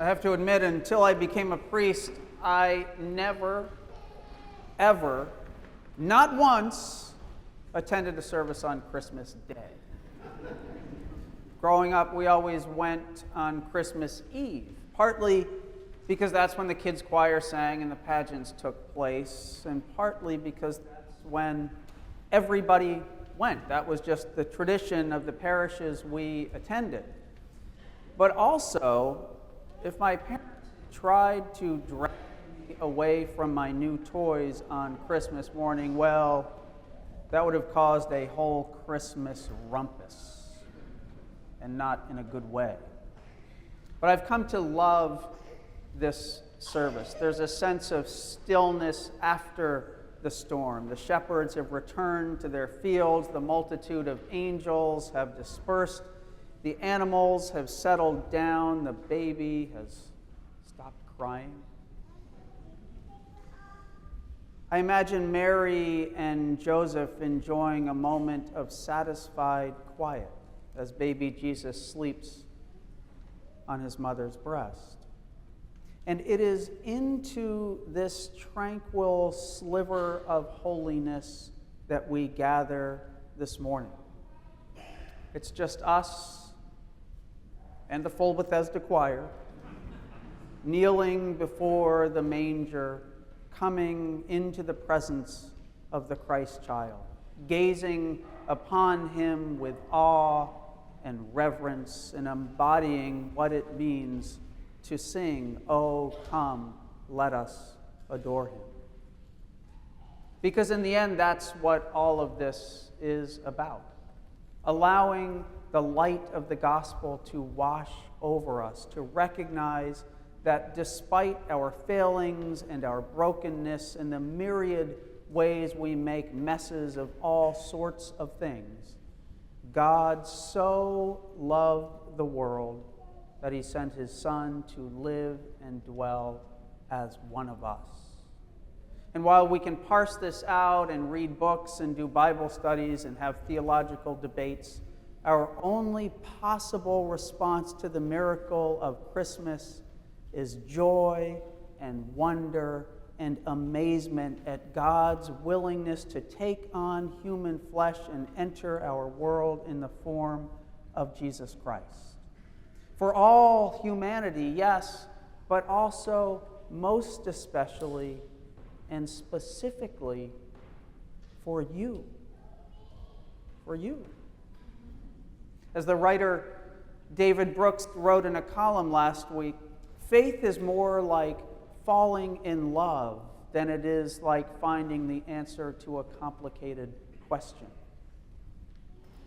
I have to admit, until I became a priest, I never, ever, not once, attended a service on Christmas Day. Growing up, we always went on Christmas Eve, partly because that's when the kids' choir sang and the pageants took place, and partly because that's when everybody went. That was just the tradition of the parishes we attended. But also, if my parents tried to drag me away from my new toys on Christmas morning, well, that would have caused a whole Christmas rumpus, and not in a good way. But I've come to love this service. There's a sense of stillness after the storm. The shepherds have returned to their fields. The multitude of angels have dispersed. The animals have settled down. The baby has stopped crying. I imagine Mary and Joseph enjoying a moment of satisfied quiet as baby Jesus sleeps on his mother's breast. And it is into this tranquil sliver of holiness that we gather this morning. It's just us and the full Bethesda choir kneeling before the manger, coming into the presence of the Christ child, gazing upon him with awe and reverence, and embodying what it means to sing, "Oh, come, let us adore him." Because in the end, that's what all of this is about. Allowing the light of the gospel to wash over us, to recognize that despite our failings and our brokenness and the myriad ways we make messes of all sorts of things, God so loved the world that he sent his Son to live and dwell as one of us. And while we can parse this out and read books and do Bible studies and have theological debates, our only possible response to the miracle of Christmas is joy and wonder and amazement at God's willingness to take on human flesh and enter our world in the form of Jesus Christ. For all humanity, yes, but also most especially and specifically for you. For you. As the writer David Brooks wrote in a column last week, faith is more like falling in love than it is like finding the answer to a complicated question.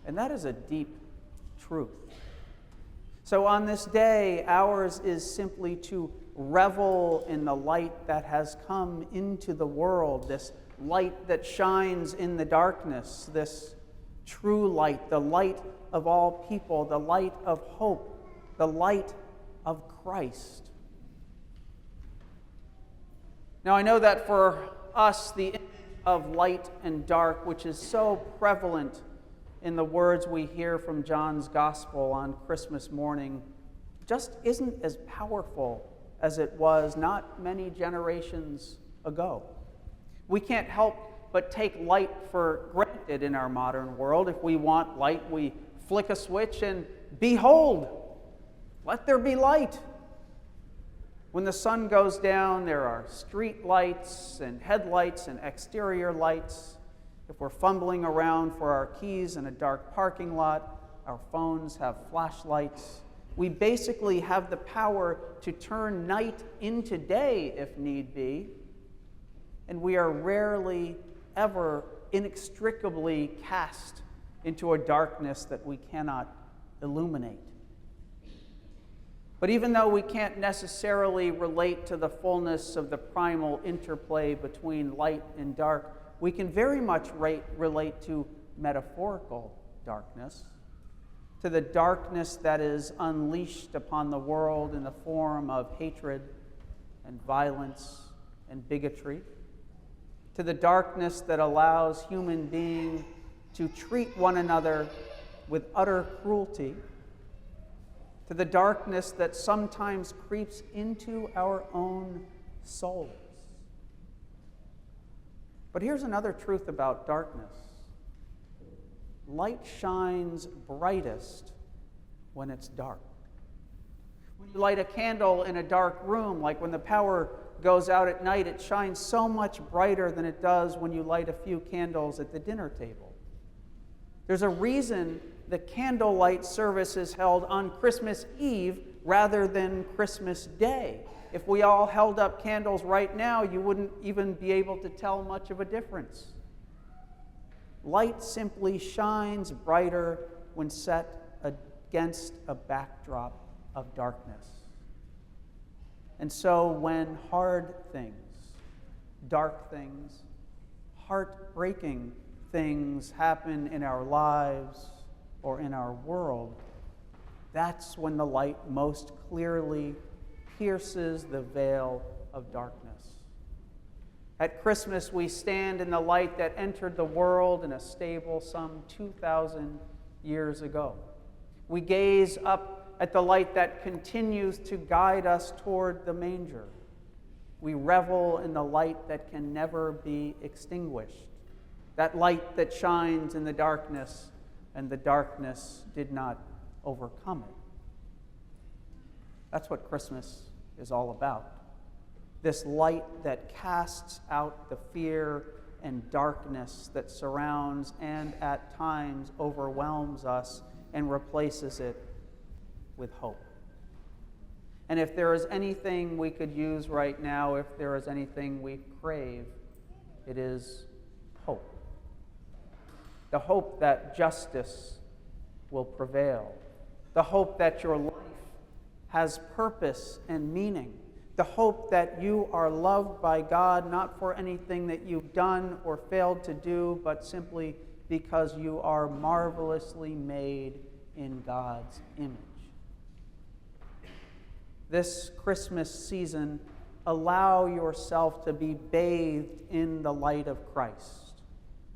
And that is a deep truth. So on this day, ours is simply to revel in the light that has come into the world, this light that shines in the darkness, this true light, the light of all people, the light of hope, the light of Christ. Now, I know that for us, the image of light and dark, which is so prevalent in the words we hear from John's Gospel on Christmas morning, just isn't as powerful as it was not many generations ago. We can't help but take light for granted in our modern world. If we want light, we flick a switch and behold, let there be light. When the sun goes down, there are street lights and headlights and exterior lights. If we're fumbling around for our keys in a dark parking lot, our phones have flashlights. We basically have the power to turn night into day if need be, and we are rarely ever inextricably cast into a darkness that we cannot illuminate. But even though we can't necessarily relate to the fullness of the primal interplay between light and dark, we can very much relate to metaphorical darkness, to the darkness that is unleashed upon the world in the form of hatred and violence and bigotry, to the darkness that allows human beings to treat one another with utter cruelty, to the darkness that sometimes creeps into our own souls. But here's another truth about darkness. Light shines brightest when it's dark. When you light a candle in a dark room, like when the power goes out at night, it shines so much brighter than it does when you light a few candles at the dinner table. There's a reason the candlelight service is held on Christmas Eve rather than Christmas Day. If we all held up candles right now, you wouldn't even be able to tell much of a difference. Light simply shines brighter when set against a backdrop of darkness. And so when hard things, dark things, heartbreaking things happen in our lives or in our world, that's when the light most clearly pierces the veil of darkness. At Christmas, we stand in the light that entered the world in a stable some 2,000 years ago. We gaze up at the light that continues to guide us toward the manger. We revel in the light that can never be extinguished, that light that shines in the darkness, and the darkness did not overcome it. That's what Christmas is all about. This light that casts out the fear and darkness that surrounds and at times overwhelms us and replaces it with hope. And if there is anything we could use right now, if there is anything we crave, it is hope. The hope that justice will prevail. The hope that your life has purpose and meaning. The hope that you are loved by God, not for anything that you've done or failed to do, but simply because you are marvelously made in God's image. This Christmas season, allow yourself to be bathed in the light of Christ.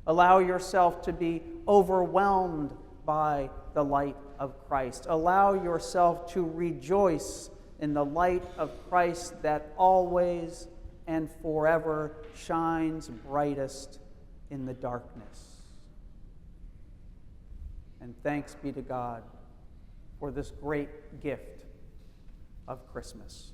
Allow yourself to be overwhelmed by the light of Christ. Allow yourself to rejoice in the light of Christ that always and forever shines brightest in the darkness. And thanks be to God for this great gift of Christmas.